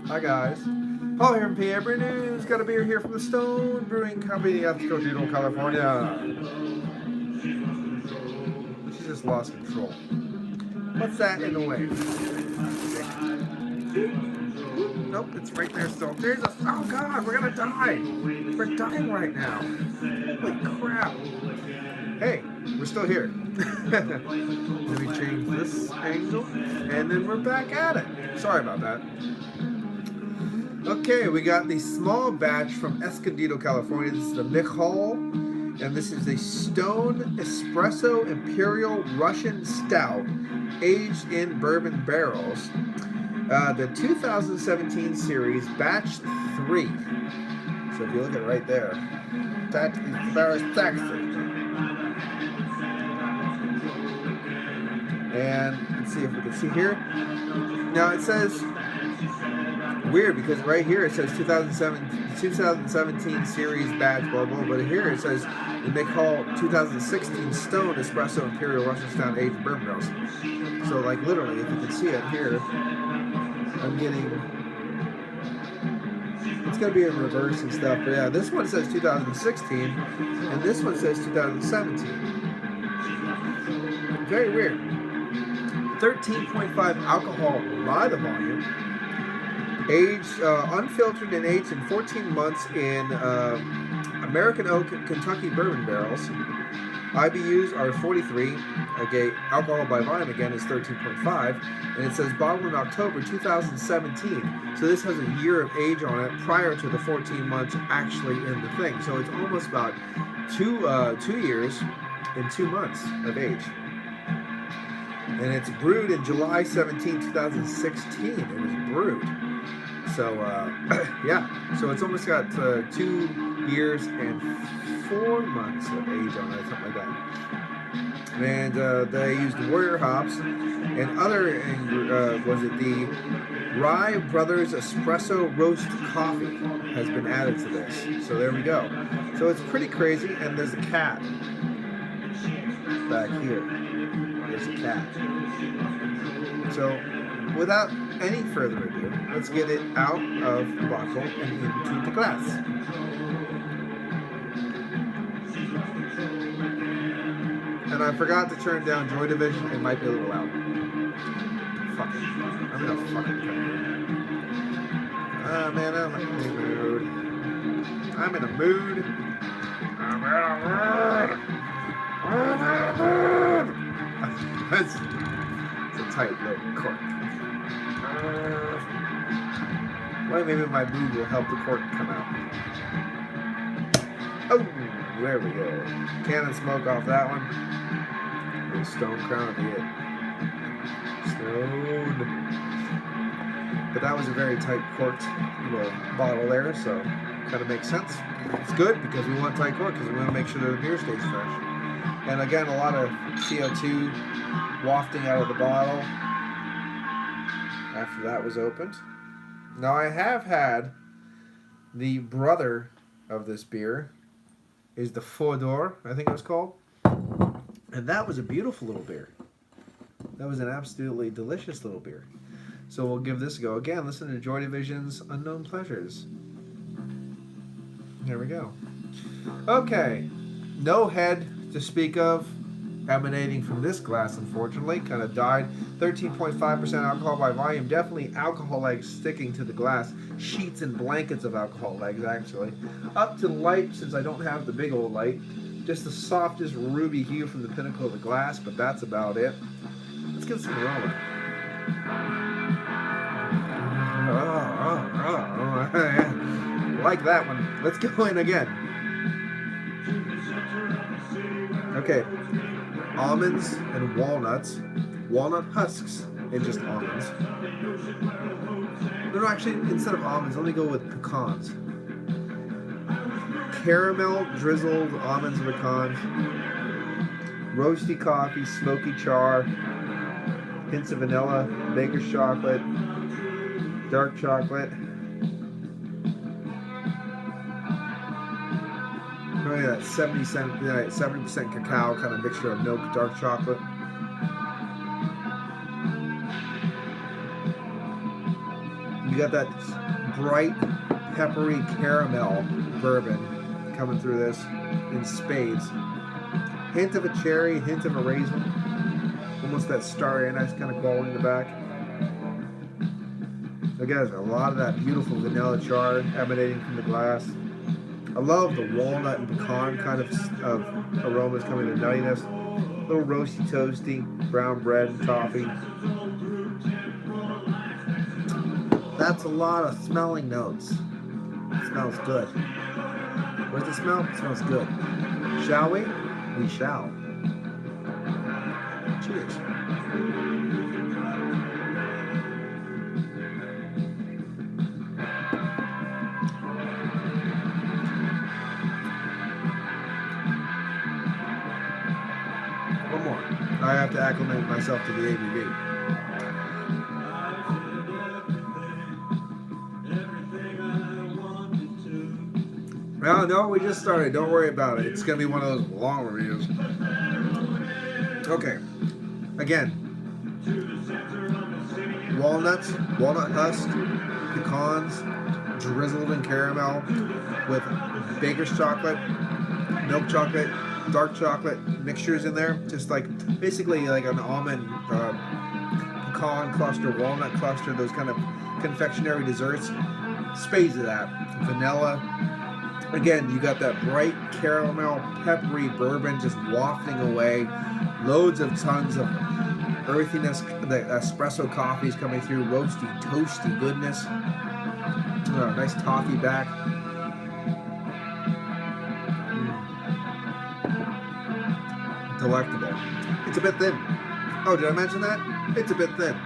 Hi guys. Paul here from PABrewNews. Got a beer here from the Stone Brewing Company out of Escondido, California. She just lost control. What's that in the way? Nope, it's right there still. There's a. Oh god, we're gonna die. We're dying right now. Holy crap. Hey, we're still here. Let me change this angle, and then we're back at it. Sorry about that. Okay, we got the small batch from Escondido, California. This is the Mikhail, and this is a Stone Espresso Imperial Russian Stout, aged in bourbon barrels. The 2017 series, batch 3. So if you look at it right there, that is very sexy. And let's see if we can see here. Now it says, weird because right here it says 2017 series batch, blah, blah, but here it says the Mikhail 2016 Stone Espresso Imperial Russian Stout aged bourbon barrels. So like literally, if you can see it here, I'm getting, it's going to be in reverse and stuff, but yeah, this one says 2016, and this one says 2017. Very weird. 13.5 alcohol by the volume. Aged, unfiltered and aged in 14 months in American Oak Kentucky bourbon barrels. IBUs are 43. Okay, alcohol by volume again is 13.5, and it says bottled in October 2017. So this has a year of age on it prior to the 14 months actually in the thing. So it's almost about 2 years and 2 months of age. And it's brewed in July 17, 2016. It was brewed. So, yeah. So it's almost got 2 years and 4 months of age on it, something like that. And they used Warrior hops and other, was it the Rye Brothers Espresso Roast Coffee has been added to this. So there we go. So it's pretty crazy. And there's a cat back here. There's a cat. So without any further ado, let's get it out of the bottle and into the glass. And I forgot to turn down Joy Division. It might be a little loud. Fuck it. I'm in a fucking mood. Oh man, I'm in a mood. I'm in a mood. I'm in a mood. I'm in a mood. It's a tight little cork. Well, maybe my mood will help the cork come out. Oh, there we go. Cannon smoke off that one. Little Stone Crown of the it. Stone. But that was a very tight corked little bottle there, so kind of makes sense. It's good because we want tight cork because we want to make sure that the beer stays fresh. And again, a lot of CO2 wafting out of the bottle after that was opened. Now I have had the brother of this beer is the Fodor, I think it was called. And that was a beautiful little beer. That was an absolutely delicious little beer. So we'll give this a go. Again, listen to Joy Division's Unknown Pleasures. There we go. Okay. No head to speak of emanating from this glass, unfortunately. Kind of died. 13.5% alcohol by volume. Definitely alcohol legs sticking to the glass. Sheets and blankets of alcohol legs, actually. Up to light, since I don't have the big old light. Just the softest ruby hue from the pinnacle of the glass, but that's about it. Let's get some aroma. Like that one. Let's go in again. Okay. Almonds and walnuts. Walnut husks and just almonds. No, actually, instead of almonds, let me go with pecans. Caramel drizzled almonds and pecans. Roasty coffee, smoky char. Hints of vanilla, baker's chocolate, dark chocolate. Probably that 70% cacao kind of mixture of milk, dark chocolate. You got that bright, peppery caramel bourbon coming through this in spades. Hint of a cherry, hint of a raisin. Almost that star anise kind of quality in the back. Again, a lot of that beautiful vanilla char emanating from the glass. I love the walnut and pecan kind of aromas coming to nuttiness. A little roasty, toasty, brown bread and toffee. That's a lot of smelling notes. It smells good. Where's the smell? It smells good. Shall we? We shall. Cheers. One more. I have to acclimate myself to the ABV. Well, no, we just started. Don't worry about it. It's going to be one of those long reviews. Okay. Again. Walnuts, walnut husk, pecans, drizzled in caramel with baker's chocolate, milk chocolate, dark chocolate mixtures in there. Just like, basically like an almond pecan cluster, walnut cluster, those kind of confectionery desserts. Spades of that. Vanilla. Again, you got that bright caramel, peppery bourbon just wafting away. Loads of tons of earthiness. The espresso coffees coming through. Roasty, toasty goodness. Nice toffee back. Delectable. It's a bit thin. Oh, did I mention that? It's a bit thin.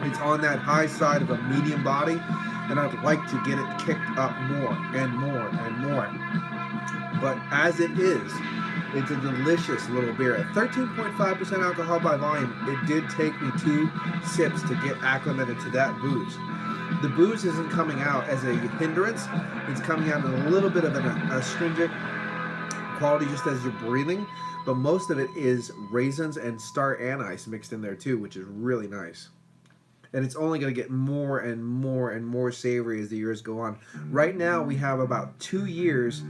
It's on that high side of a medium body. And I'd like to get it kicked up more and more and more. But as it is, it's a delicious little beer. At 13.5% alcohol by volume, it did take me 2 sips to get acclimated to that booze. The booze isn't coming out as a hindrance. It's coming out in a little bit of an astringent quality just as you're breathing. But most of it is raisins and star anise mixed in there too, which is really nice. And it's only going to get more and more and more savory as the years go on. Right now, we have about 2 years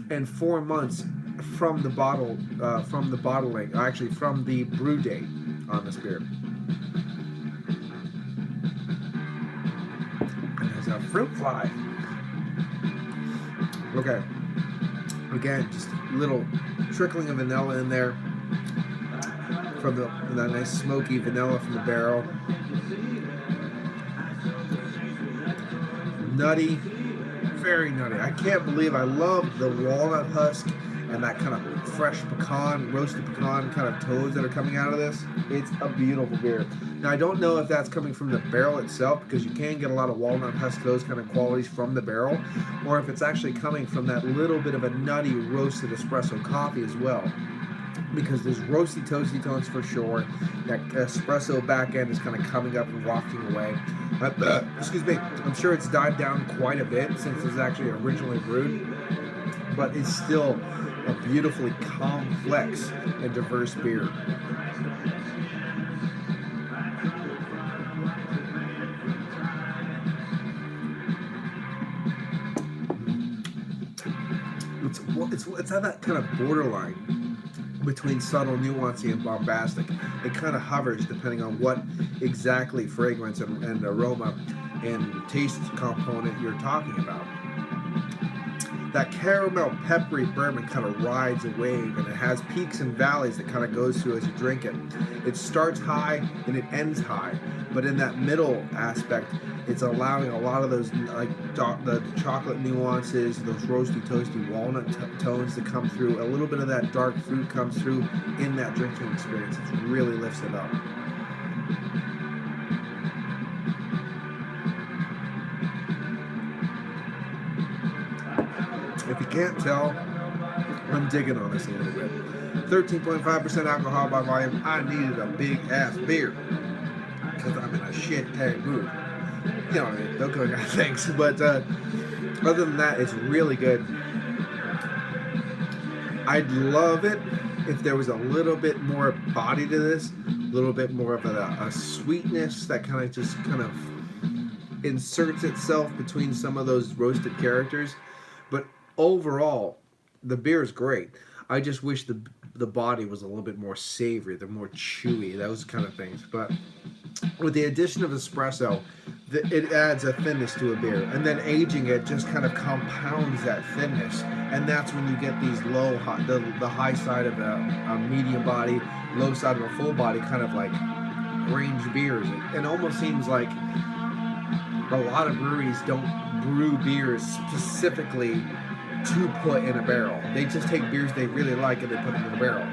and 4 months from the bottling, actually from the brew date on this beer. And there's a fruit fly. Okay. Again, just a little trickling of vanilla in there from that nice smoky vanilla from the barrel. Nutty, very nutty. I can't believe I love the walnut husk and that kind of fresh pecan, roasted pecan kind of toads that are coming out of this. It's a beautiful beer. Now, I don't know if that's coming from the barrel itself, because you can get a lot of walnut husk, those kind of qualities from the barrel, or if it's actually coming from that little bit of a nutty roasted espresso coffee as well. Because there's roasty, toasty tones for sure. That espresso back end is kind of coming up and wafting away. Excuse me. I'm sure it's died down quite a bit since it was actually originally brewed. But it's still a beautifully complex and diverse beer. It's on that kind of borderline between subtle, nuancey, and bombastic. It kind of hovers depending on what exactly fragrance and aroma and taste component you're talking about. That caramel peppery bourbon kind of rides a wave, and it has peaks and valleys that kind of goes through as you drink it. It starts high and it ends high, but in that middle aspect, it's allowing a lot of those the chocolate nuances, those roasty, toasty walnut tones to come through. A little bit of that dark fruit comes through in that drinking experience. It really lifts it up. If you can't tell, I'm digging on this a little bit. 13.5% alcohol by volume. I needed a big ass beer because I'm in a shit tank mood. You know what I mean? Those kind of things. But other than that, it's really good. I'd love it if there was a little bit more body to this, a little bit more of a sweetness that kind of inserts itself between some of those roasted characters. But overall, the beer is great. I just wish the body was a little bit more savory, the more chewy, those kind of things. But with the addition of espresso, it adds a thinness to a beer, and then aging it just kind of compounds that thinness, and that's when you get these the high side of a medium body, low side of a full body, kind of like range beers. It almost seems like a lot of breweries don't brew beers specifically to put in a barrel. They just take beers they really like and they put them in a barrel.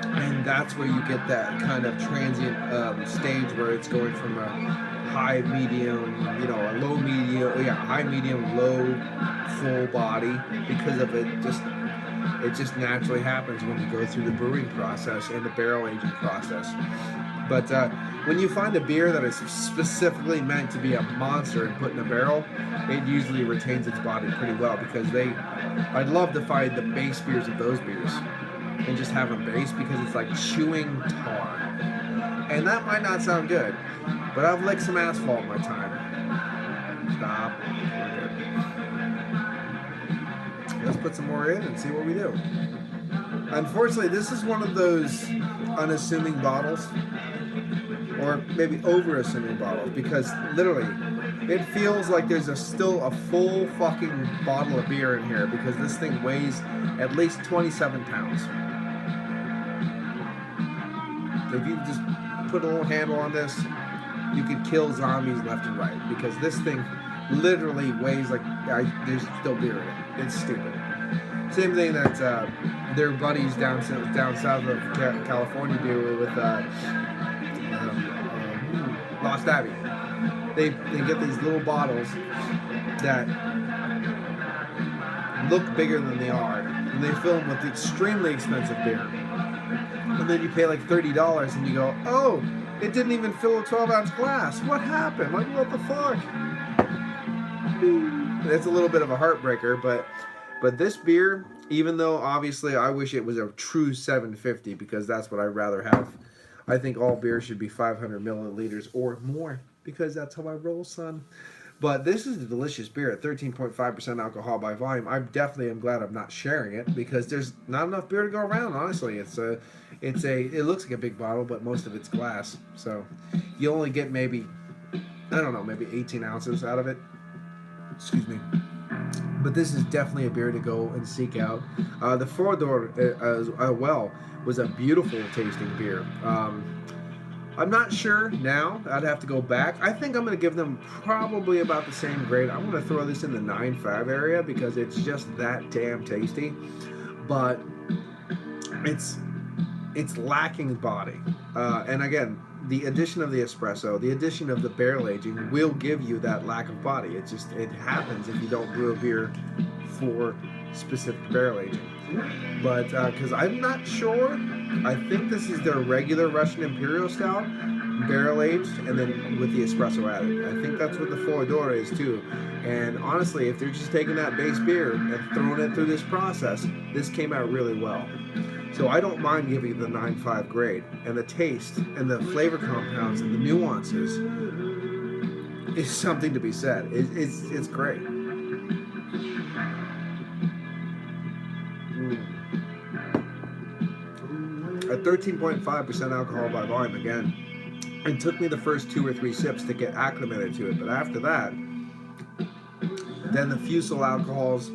And that's where you get that kind of transient stage where it's going from a high, medium, a low, medium, high, medium, low, full body, because of it just naturally happens when you go through the brewing process and the barrel aging process. But when you find a beer that is specifically meant to be a monster and put in a barrel, it usually retains its body pretty well, because I'd love to find the base beers of those beers and just have them base, because it's like chewing tar. And that might not sound good, but I've licked some asphalt in my time. Stop. Let's put some more in and see what we do. Unfortunately, this is one of those unassuming bottles, or maybe over-assuming bottles, because literally, it feels like there's still a full fucking bottle of beer in here, because this thing weighs at least 27 pounds. If you just put a little handle on this, you could kill zombies left and right, because this thing literally weighs like there's still beer in it. It's stupid. Same thing that their buddies down south of California do with Lost Abbey. They get these little bottles that look bigger than they are, and they fill them with extremely expensive beer. And then you pay like $30 and you go, oh, it didn't even fill a 12-ounce glass. What happened? Like, what the fuck? It's a little bit of a heartbreaker, but this beer, even though obviously I wish it was a true 750, because that's what I'd rather have. I think all beer should be 500 milliliters or more, because that's how I roll, son. But this is a delicious beer at 13.5% alcohol by volume. I definitely am glad I'm not sharing it, because there's not enough beer to go around, honestly. It looks like a big bottle, but most of it's glass. So you only get maybe 18 ounces out of it. Excuse me. But this is definitely a beer to go and seek out. The Four Door as well was a beautiful tasting beer. I'm not sure now. I'd have to go back. I think I'm going to give them probably about the same grade. I'm going to throw this in the 9.5 area, because it's just that damn tasty. But it's lacking body. And again, the addition of the espresso, the addition of the barrel aging will give you that lack of body. It happens if you don't brew a beer for specific barrel aging. But because I'm not sure, I think this is their regular Russian Imperial Stout, barrel aged, and then with the espresso added. I think that's what the Four Door is too. And honestly, if they're just taking that base beer and throwing it through this process, this came out really well. So I don't mind giving it the 9.5 grade. And the taste and the flavor compounds and the nuances is something to be said. It's great. At 13.5% alcohol by volume, again, it took me the first 2 or 3 sips to get acclimated to it. But after that, then the fusel alcohols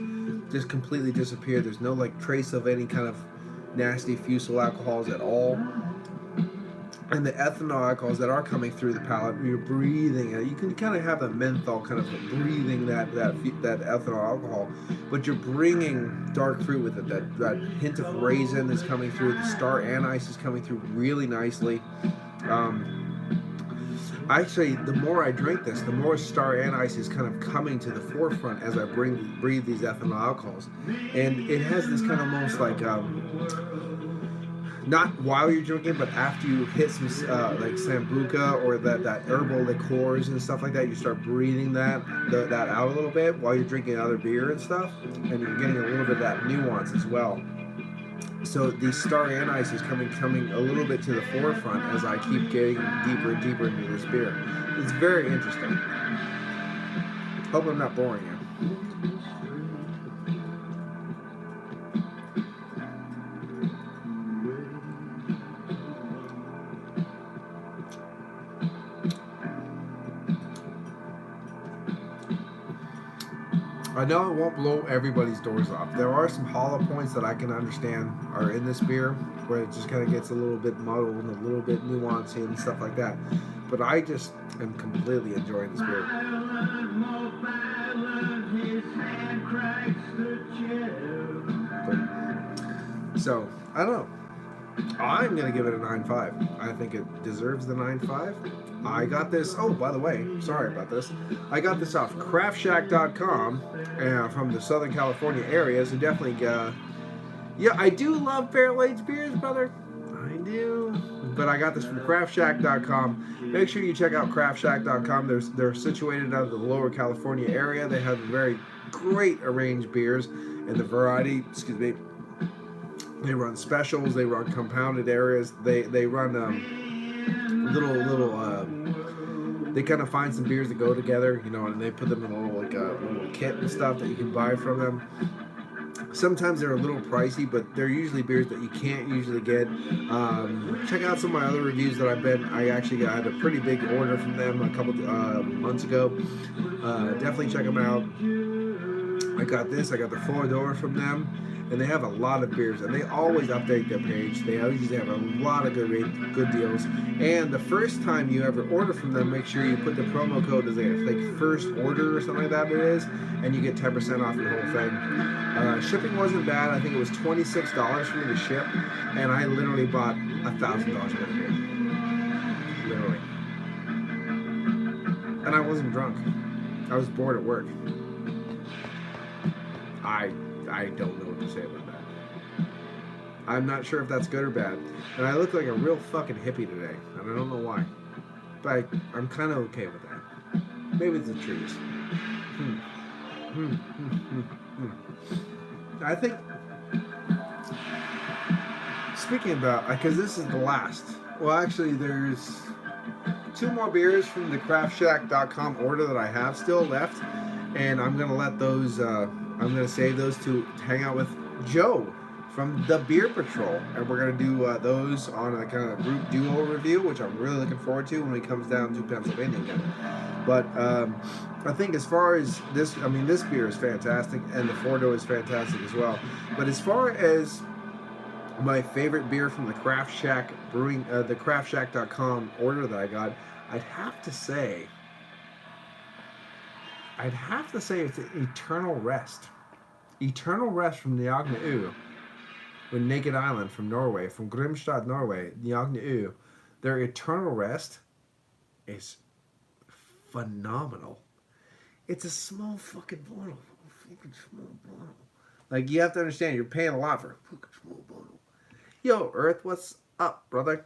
just completely disappear. There's no like trace of any kind of nasty fusel alcohols at all. And the ethanol alcohols that are coming through the palate, you're breathing it. You can kind of have a menthol kind of breathing that ethanol alcohol, but you're bringing dark fruit with it. That hint of raisin is coming through. The star anise is coming through really nicely. Actually, the more I drink this, the more star anise is kind of coming to the forefront as I breathe these ethanol alcohols. And it has this kind of almost like, not while you're drinking, but after you hit some like sambuca or that herbal liqueurs and stuff like that, you start breathing that out a little bit while you're drinking other beer and stuff, and you're getting a little bit of that nuance as well. So the star anise is coming a little bit to the forefront as I keep getting deeper and deeper into this beer. It's very interesting. Hope I'm not boring you. I know it won't blow everybody's doors off. There are some hollow points that I can understand are in this beer, where it just kind of gets a little bit muddled and a little bit nuanced and stuff like that. But I just am completely enjoying this beer. So, I don't know. I'm going to give it a 9.5. I think it deserves the 9.5. I got this, oh, by the way, sorry about this. I got this off craftshack.com from the Southern California area. So definitely, yeah, I do love barrel-aged beers, brother. I do. But I got this from craftshack.com. Make sure you check out craftshack.com. They're situated out of the Lower California area. They have very great arranged beers in the variety, excuse me. They run specials. They run compounded areas. They run they kind of find some beers that go together, you know, and they put them in a little kit and stuff that you can buy from them. Sometimes they're a little pricey, but they're usually beers that you can't usually get. Check out some of my other reviews that I actually got a pretty big order from them a couple months ago. Definitely check them out. I got the Floridor from them. And they have a lot of beers, and they always update their page. They always have a lot of good deals. And the first time you ever order from them, make sure you put the promo code as like first order or something like that it is, and you get 10% off your whole thing. Shipping wasn't bad. I think it was $26 for me to ship, and I literally bought $1,000 worth of beer. Literally. And I wasn't drunk. I was bored at work. I don't know what to say about that. I'm not sure if that's good or bad. And I look like a real fucking hippie today, and I don't know why. But I'm kind of okay with that. Maybe it's the trees. I think, speaking about, because this is the last. Well, actually, there's 2 more beers from the craftshack.com order that I have still left. And I'm going to let those... I'm going to save those to hang out with Joe from the Beer Patrol. And we're going to do those on a kind of group duo review, which I'm really looking forward to when he comes down to Pennsylvania again. But I think as far as this, I mean, this beer is fantastic, and the Fordo is fantastic as well. But as far as my favorite beer from the Craft Shack Brewing, the craftshack.com order that I got, I'd have to say it's Eternal Rest. Eternal Rest from Njagna U. With Naked Island from Norway, from Grimstad, Norway, Njagna U. Their Eternal Rest is phenomenal. It's a small fucking bottle. Like, you have to understand, you're paying a lot for a fucking small bottle. Yo, Earth, what's up, brother?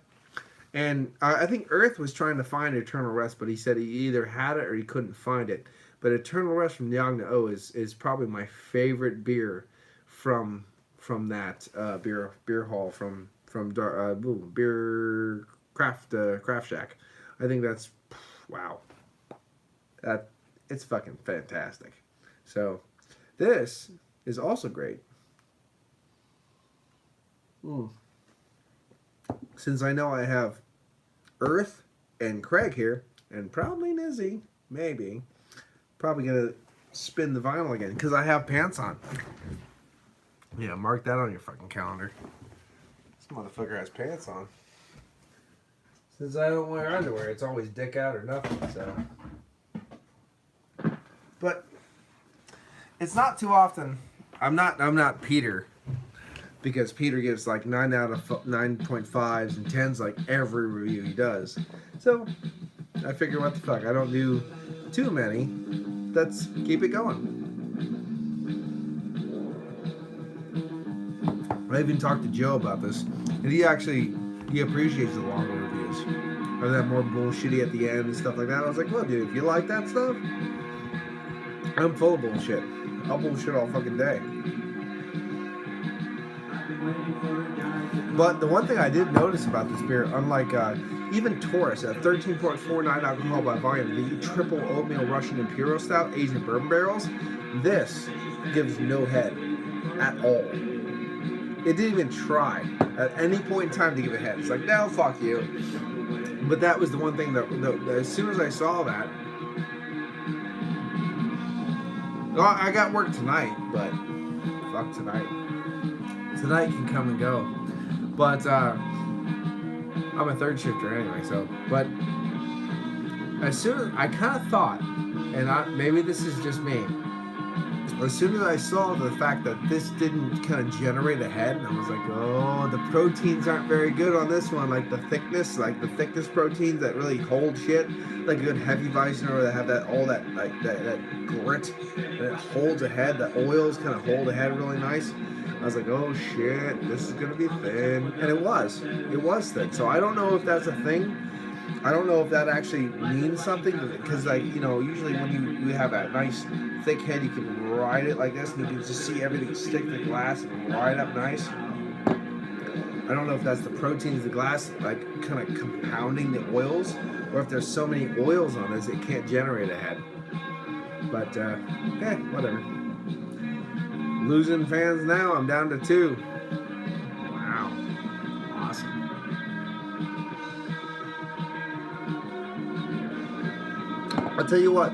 And I think Earth was trying to find Eternal Rest, but he said he either had it or he couldn't find it. But Eternal Rest from Njagna U is probably my favorite beer from that beer hall from Beer Craft Shack. I think that's wow. It's fucking fantastic. So this is also great. Since I know I have Earth and Craig here, and probably Nizzy, maybe. Probably gonna spin the vinyl again because I have pants on. Yeah, mark that on your fucking calendar. This motherfucker has pants on. Since I don't wear underwear, it's always dick out or nothing. So, but it's not too often. I'm not Peter, because Peter gives like 9 out of 9.5s and 10s like every review he does. So I figure, what the fuck? I don't do too many. Let's keep it going. I even talked to Joe about this, and he appreciates the longer reviews, or that more bullshitty at the end and stuff like that. I was like, well, dude, if you like that stuff, I'm full of bullshit. I'll bullshit all fucking day. But the one thing I did notice about this beer, unlike Even Taurus at 13.49 alcohol by volume, the triple oatmeal Russian Imperial Stout aged in bourbon barrels, this gives no head at all. It didn't even try at any point in time to give a head. It's like, no, fuck you. But that was the one thing that as soon as I saw that, well, I got work tonight, but fuck tonight. Tonight can come and go. But I'm a third shifter anyway, so. But as soon as I kind of thought, and maybe this is just me, as soon as I saw the fact that this didn't kind of generate a head, I was like, oh, the proteins aren't very good on this one. Like the thickness proteins that really hold shit, like a good Hefeweizen, or that have that all that like that grit, and it holds a head. The oils kind of hold a head really nice. I was like, oh shit, this is gonna be thin, and it was thin. So I don't know if that's a thing. I don't know if that actually means something, because like, you know, usually when you have a nice thick head, you can ride it like this and you can just see everything stick to the glass and ride up nice. I don't know if that's the proteins of the glass like kind of compounding the oils, or if there's so many oils on this it can't generate a head. But whatever. Losing fans now. I'm down to 2. Wow. Awesome. I'll tell you what.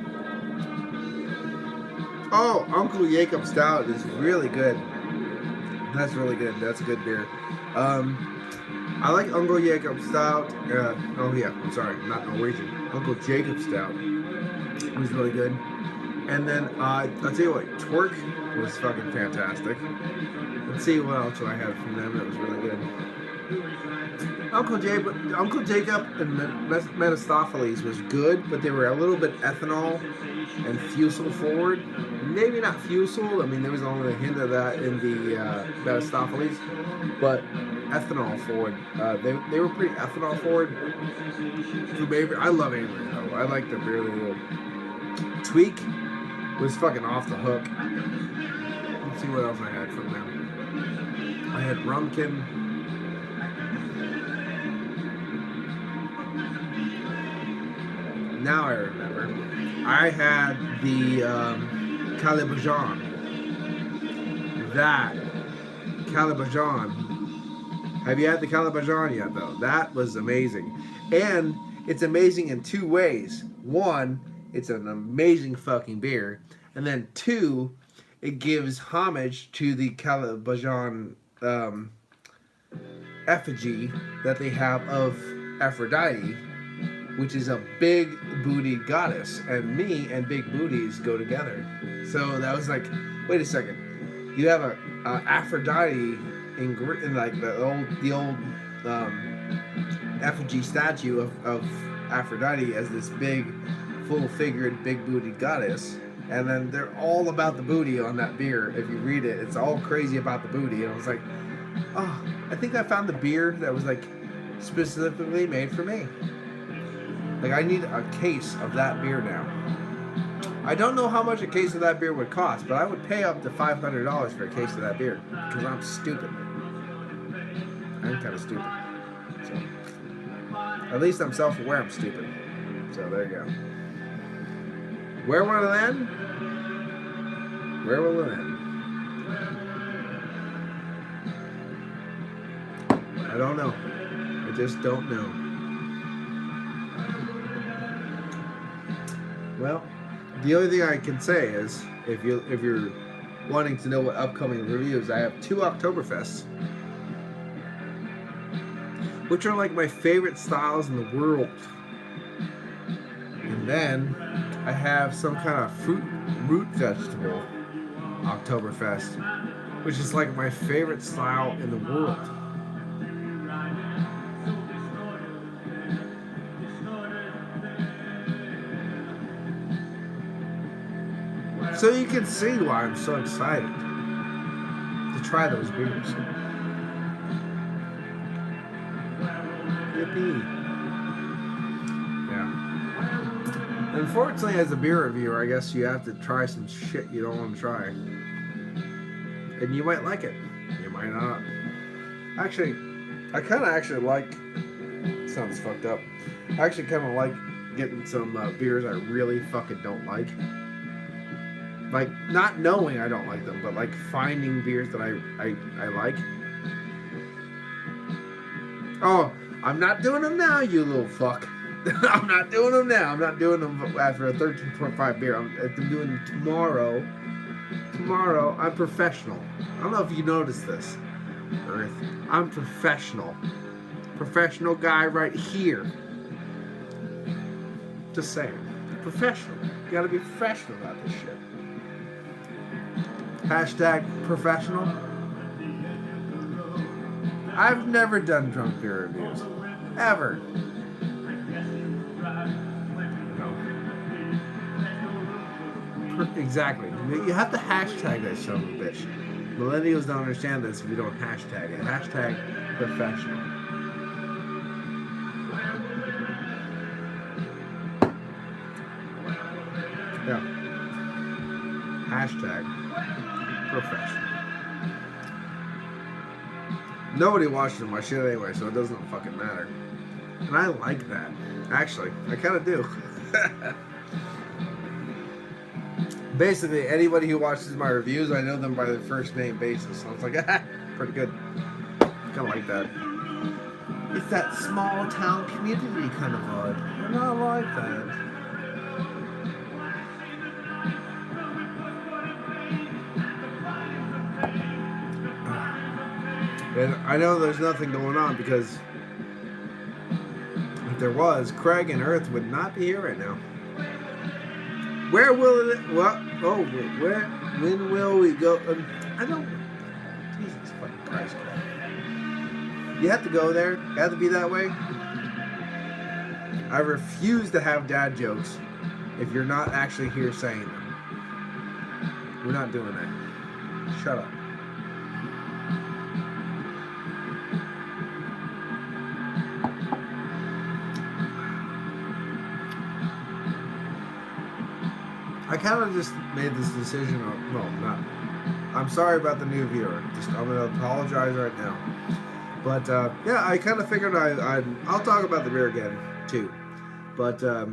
Oh, Uncle Jacob Stout is really good. That's really good. That's a good beer. I like Uncle Jacob Stout. I'm sorry, not Norwegian. Uncle Jacob Stout was really good. And then I'll tell you what, Twerk was fucking fantastic. Let's see what else I had from them that was really good. Uncle Jacob and Metastopheles was good, but they were a little bit ethanol and fusel forward. Maybe not fusel. I mean, there was only a hint of that in the Metastopheles, but ethanol forward. They were pretty ethanol forward. I love Avery though. I like the beer they did. Tweak was fucking off the hook. Let's see what else I had from them. I had Rumkin. Now I remember. I had the Calibajan. That Calibajan. Have you had the Calibajan yet, though? That was amazing. And it's amazing in 2 ways. 1, it's an amazing fucking beer. And then 2, it gives homage to the Calibajan effigy that they have of Aphrodite, which is a big bootied goddess, and me and big booties go together. So that was like, wait a second, you have a Aphrodite in like the old effigy statue of Aphrodite as this big, full-figured, big bootied goddess, and then they're all about the booty on that beer. If you read it, it's all crazy about the booty. And I was like, oh, I think I found the beer that was like specifically made for me. Like, I need a case of that beer now. I don't know how much a case of that beer would cost, but I would pay up to $500 for a case of that beer, because I'm stupid. I'm kind of stupid. So, at least I'm self-aware I'm stupid. So there you go. Where will it end? Where will it end? I don't know. I just don't know. Well, the only thing I can say is, if you're wanting to know what upcoming reviews, I have 2 Oktoberfests, which are like my favorite styles in the world. And then I have some kind of root vegetable Oktoberfest, which is like my favorite style in the world. So you can see why I'm so excited to try those beers. Yippee. Yeah. Unfortunately, as a beer reviewer, I guess you have to try some shit you don't want to try. And you might like it. You might not. Actually, I kind of like sounds fucked up. I actually kind of like getting some beers I really fucking don't like. Like, not knowing I don't like them, but like finding beers that I like. Oh, I'm not doing them now, you little fuck. I'm not doing them now. I'm not doing them after a 13.5 beer. I'm doing them tomorrow. Tomorrow, I'm professional. I don't know if you noticed this, Earth. I'm professional. Professional guy right here. Just saying. Professional. You gotta be professional about this shit. Hashtag professional. I've never done drunk beer reviews. Ever. No. Exactly. You have to hashtag that son of a bitch. Millennials don't understand this if you don't hashtag it. Hashtag professional. Yeah. Hashtag professional. Nobody watches my shit anyway, so it doesn't fucking matter. And I like that. Actually, I kind of do. Basically, anybody who watches my reviews, I know them by their first name basis. So I was like, pretty good. Kind of like that. It's that small town community kind of vibe. And I like that. And I know there's nothing going on because if there was, Craig and Earth would not be here right now. Where will it? What? Oh, where? When will we go? I don't. Jesus fucking Christ, Craig. You have to go there. You have to be that way. I refuse to have dad jokes if you're not actually here saying them. We're not doing that. Shut up. I kind of just made this decision. Well, not. I'm sorry about the new viewer. I'm gonna apologize right now. But yeah, I kind of figured I'll talk about the beer again too. But I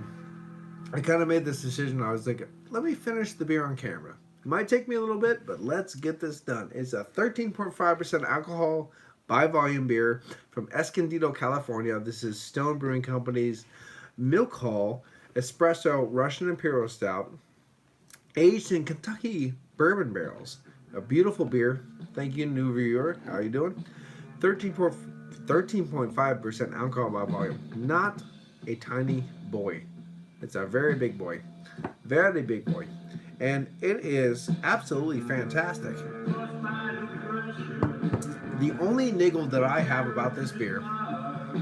kind of made this decision. I was thinking, let me finish the beer on camera. It might take me a little bit, but let's get this done. It's a 13.5% alcohol by volume beer from Escondido, California. This is Stone Brewing Company's Mikhail Espresso Russian Imperial Stout, aged in Kentucky bourbon barrels. A beautiful beer. Thank you, new viewer. How are you doing? 13.5% alcohol by volume. Not a tiny boy. It's a very big boy. Very big boy. And it is absolutely fantastic. The only niggle that I have about this beer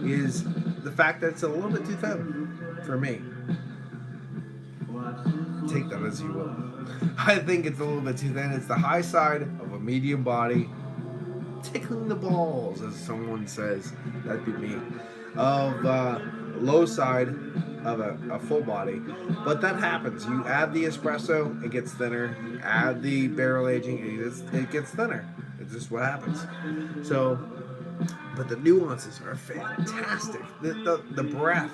is the fact that it's a little bit too thin for me. Take that as you will. I think it's a little bit too thin. It's the high side of a medium body, tickling the balls, as someone says. That'd be me. Of low side of a full body. But that happens. You add the espresso, it gets thinner. You add the barrel aging, it gets thinner. It's just what happens. So, but the nuances are fantastic. The breadth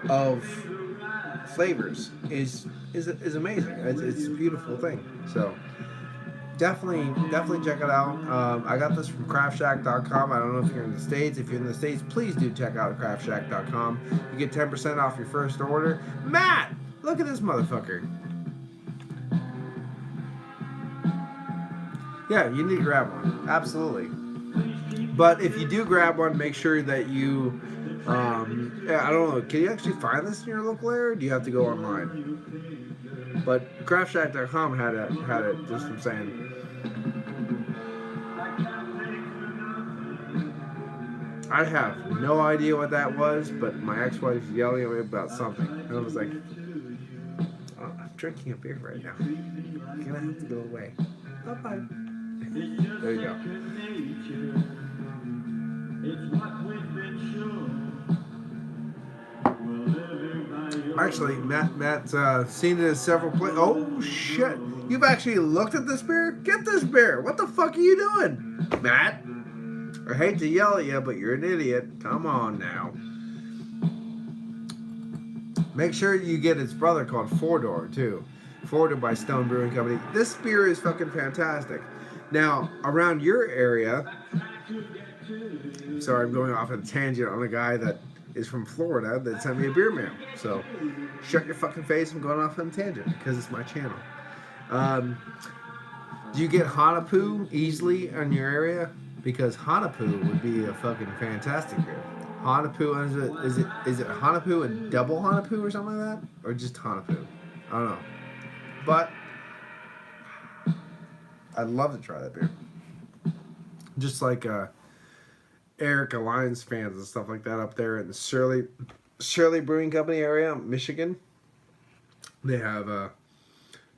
of flavors is amazing. It's a beautiful thing. So definitely check it out. I got this from craftshack.com. I don't know if you're in the States. If you're in the States, please do check out craftshack.com. You get 10% off your first order. Matt, look at this motherfucker. Yeah, you need to grab one. Absolutely. But if you do grab one, make sure that you I don't know. Can you actually find this in your local area, or do you have to go online? But craftshack.com had it. Just from saying. I have no idea what that was, but my ex-wife's yelling at me about something, and I was like, oh, "I'm drinking a beer right now. I'm gonna have to go away. Bye bye." There you go. Actually, Matt's seen it at several places. Oh, shit. You've actually looked at this beer? Get this beer. What the fuck are you doing, Matt? I hate to yell at you, but you're an idiot. Come on now. Make sure you get its brother called Four Door too. Four Door by Stone Brewing Company. This beer is fucking fantastic. Now, around your area, sorry, I'm going off on a tangent on a guy that is from Florida that sent me a beer mail. So, shut your fucking face. I'm going off on a tangent because it's my channel. Do you get Hanapu easily in your area? Because Hanapu would be a fucking fantastic beer. Hanapu, is it Hanapu and double Hanapu or something like that? Or just Hanapu? I don't know. But I'd love to try that beer. Just like Eric Alliance fans and stuff like that up there in the Shirley Brewing Company area, Michigan. They have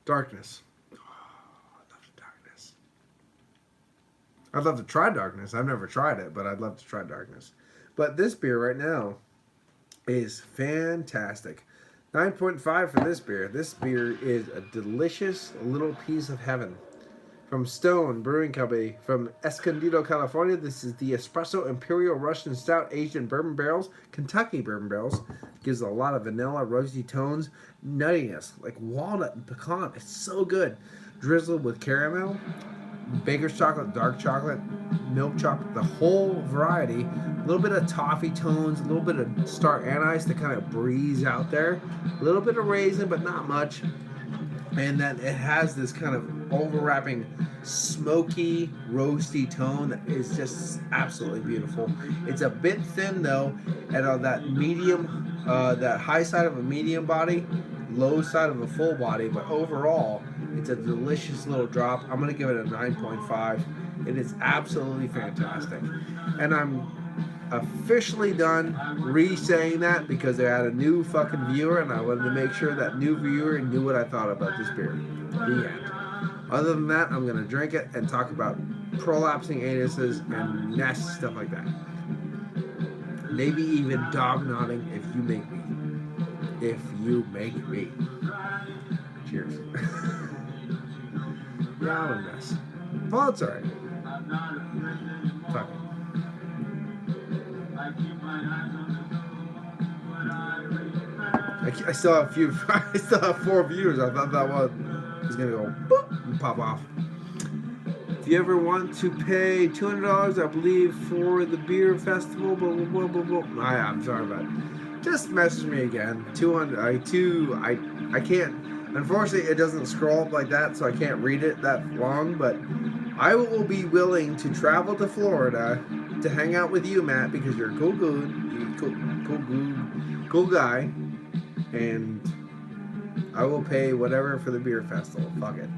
Darkness. Oh, I love the Darkness. I'd love to try Darkness. I've never tried it, but I'd love to try Darkness. But this beer right now is fantastic. 9.5 for this beer. This beer is a delicious little piece of heaven. From Stone Brewing Company, from Escondido, California. This is the Espresso Imperial Russian Stout aged in bourbon barrels, Kentucky bourbon barrels. Gives a lot of vanilla, rosy tones, nuttiness, like walnut and pecan. It's so good. Drizzled with caramel, baker's chocolate, dark chocolate, milk chocolate, the whole variety. A little bit of toffee tones, a little bit of star anise to kind of breeze out there. A little bit of raisin, but not much. And then it has this kind of overwrapping, smoky, roasty tone that is just absolutely beautiful. It's a bit thin though, and on that medium, that high side of a medium body, low side of a full body. But overall, it's a delicious little drop. I'm gonna give it a 9.5. It is absolutely fantastic, and I'm officially done re-saying that because I had a new fucking viewer and I wanted to make sure that new viewer knew what I thought about this beer. The end. Other than that, I'm going to drink it and talk about prolapsing anuses and nests, stuff like that. Maybe even dog nodding if you make me. If you make me. Cheers. Yeah, I'm a mess. Well, it's alright. Fuck it. I still have I still have 4 viewers. I thought that one was gonna go boop and pop off. If you ever want to pay $200, I believe, for the beer festival, blah blah blah blah blah. I'm sorry about it. Just message me again. 200. I can't. Unfortunately, it doesn't scroll up like that, so I can't read it that long. But I will be willing to travel to Florida to hang out with you, Matt, because you're a cool guy, and I will pay whatever for the beer festival. Fuck it.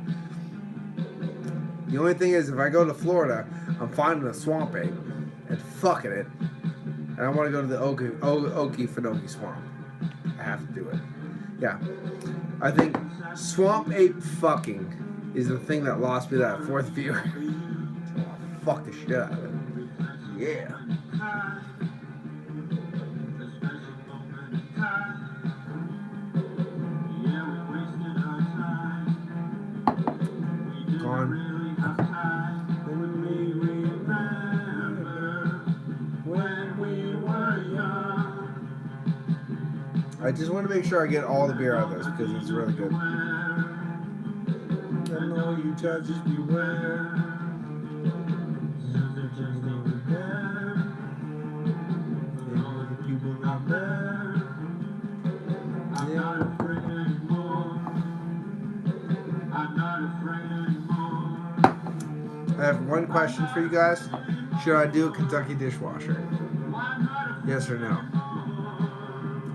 The only thing is, if I go to Florida, I'm finding a swamp ape and fucking it, and I want to go to the Okefenokee swamp. I have to do it. Yeah, I think swamp ape fucking is the thing that lost me that 4th viewer. Fuck the shit out of it. Yeah. Gone. I just want to make sure I get all the beer out of this because it's really good. I know you judges beware. I have one question for you guys. Should I do a Kentucky dishwasher? Yes or no?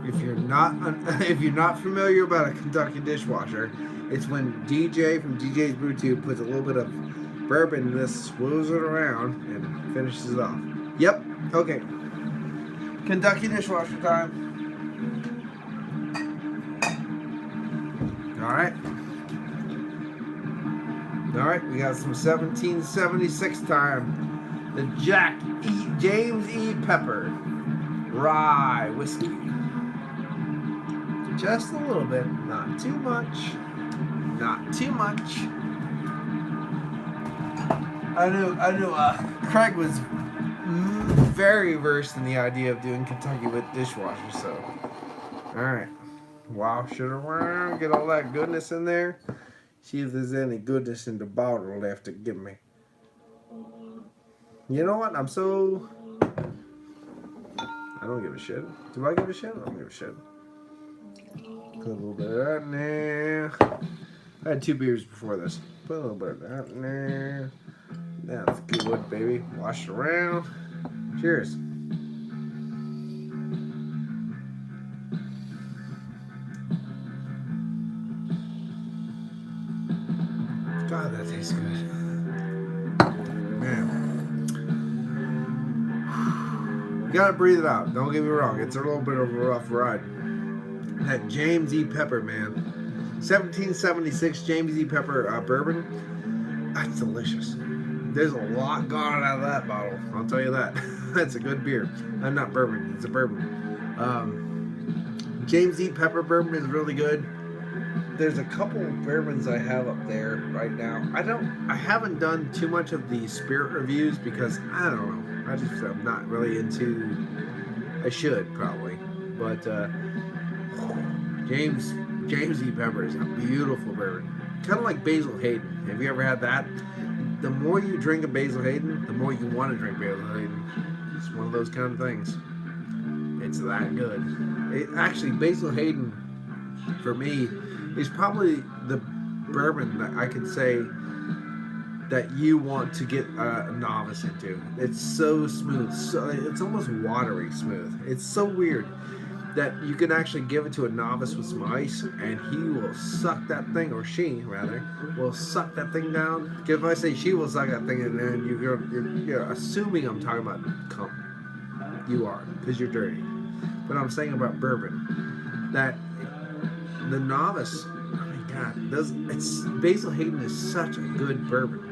If you're not familiar about a Kentucky dishwasher, it's when DJ from DJ's Brew Tube puts a little bit of bourbon in this, swirls it around, and finishes it off. Yep. Okay. Kentucky dishwasher time. All right, we got some 1776 time. The James E. Pepper Rye Whiskey. Just a little bit, not too much. Not too much. I knew Craig was very versed in the idea of doing Kentucky with dishwasher. So, all right, wash it around, get all that goodness in there. See if there's any goodness in the bottle left to give me. You know what? I don't give a shit. Do I give a shit? I don't give a shit. Put a little bit of that in there. I had 2 beers before this. Put a little bit of that in there. That's good, baby. Wash it around. Cheers. God, that tastes good. Man. You gotta breathe it out. Don't get me wrong. It's a little bit of a rough ride. That James E. Pepper, man. 1776 James E. Pepper bourbon. That's delicious. There's a lot gone out of that bottle. I'll tell you that. That's a good beer. I'm not bourbon. It's a bourbon. James E. Pepper bourbon is really good. There's a couple bourbons I have up there right now. I haven't done too much of the spirit reviews because I don't know. I'm not really into. I should probably, but James E. Pepper is a beautiful bourbon. Kind of like Basil Hayden. Have you ever had that? The more you drink a Basil Hayden, the more you want to drink Basil Hayden. It's one of those kind of things. It's that good. Actually, Basil Hayden, for me, is probably the bourbon that I could say that you want to get a novice into. It's so smooth. It's almost watery smooth. It's so weird that you can actually give it to a novice with some ice and he will suck that thing, or she rather, will suck that thing down. Because if I say she will suck that thing in there, and you're assuming I'm talking about cum. You are, because you're dirty. But I'm saying about bourbon, that the novice, oh my God, Basil Hayden is such a good bourbon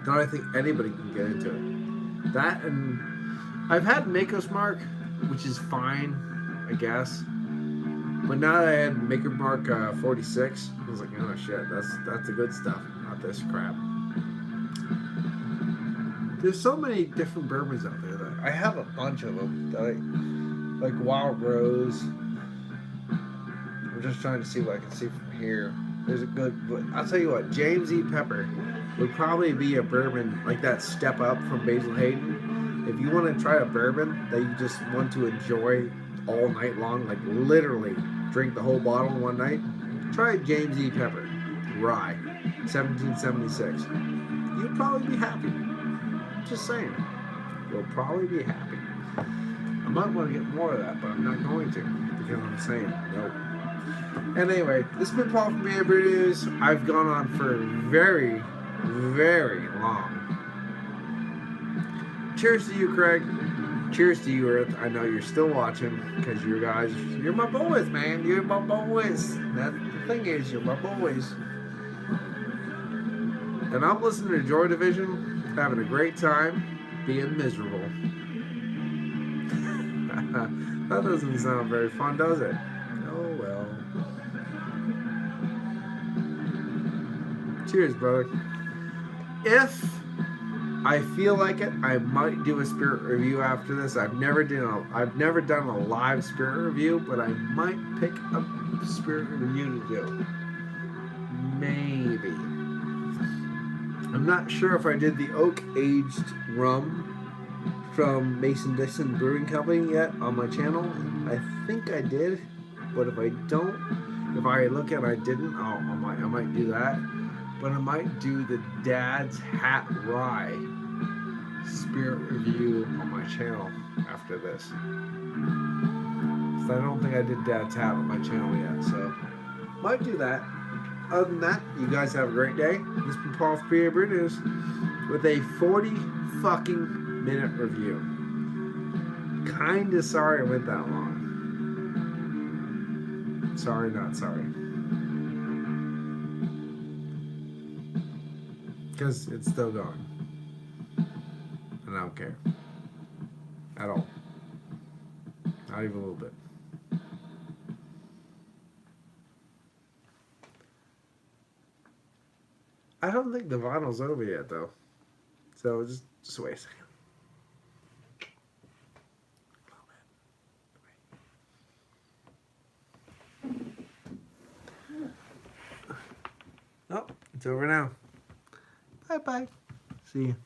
that I think anybody can get into it. That, and I've had Maker's Mark, which is fine, I guess. But now that I had Maker Mark 46, I was like, oh shit, that's the good stuff, not this crap. There's so many different bourbons out there that I have a bunch of them that like Wild Rose. I'm just trying to see what I can see from here. There's a good, but I'll tell you what, James E. Pepper would probably be a bourbon like that step up from Basil Hayden. If you want to try a bourbon that you just want to enjoy all night long, like literally drink the whole bottle in one night, try James E. Pepper Rye, 1776. You'll probably be happy. Just saying. You'll probably be happy. I might want to get more of that, but I'm not going to because I'm saying nope. And anyway, this has been Paul from PABrewNews. I've gone on for very, very long. Cheers to you, Craig. Cheers to you, Earth. I know you're still watching because you guys, you're my boys, man. You're my boys. That's the thing is, you're my boys. And I'm listening to Joy Division, having a great time, being miserable. That doesn't sound very fun, does it? Oh well. Cheers, brother. If I feel like it, I might do a spirit review after this. I've never done a live spirit review, but I might pick a spirit review to do. Maybe. I'm not sure if I did the oak aged rum from Mason Dixon Brewing Company yet on my channel. I think I did, but if I don't, if I look at it, I didn't. I might do that. But I might do the Dad's Hat Rye spirit review on my channel after this. So I don't think I did Dad's Hat on my channel yet, so might do that. Other than that, you guys have a great day. This has been Paul from PABrewNews with a 40 fucking minute review. Kinda sorry it went that long. Sorry, not sorry. Because it's still going. And I don't care. At all. Not even a little bit. I don't think the vinyl's over yet, though. So just wait a second. Oh, it's over now. Bye-bye. See you.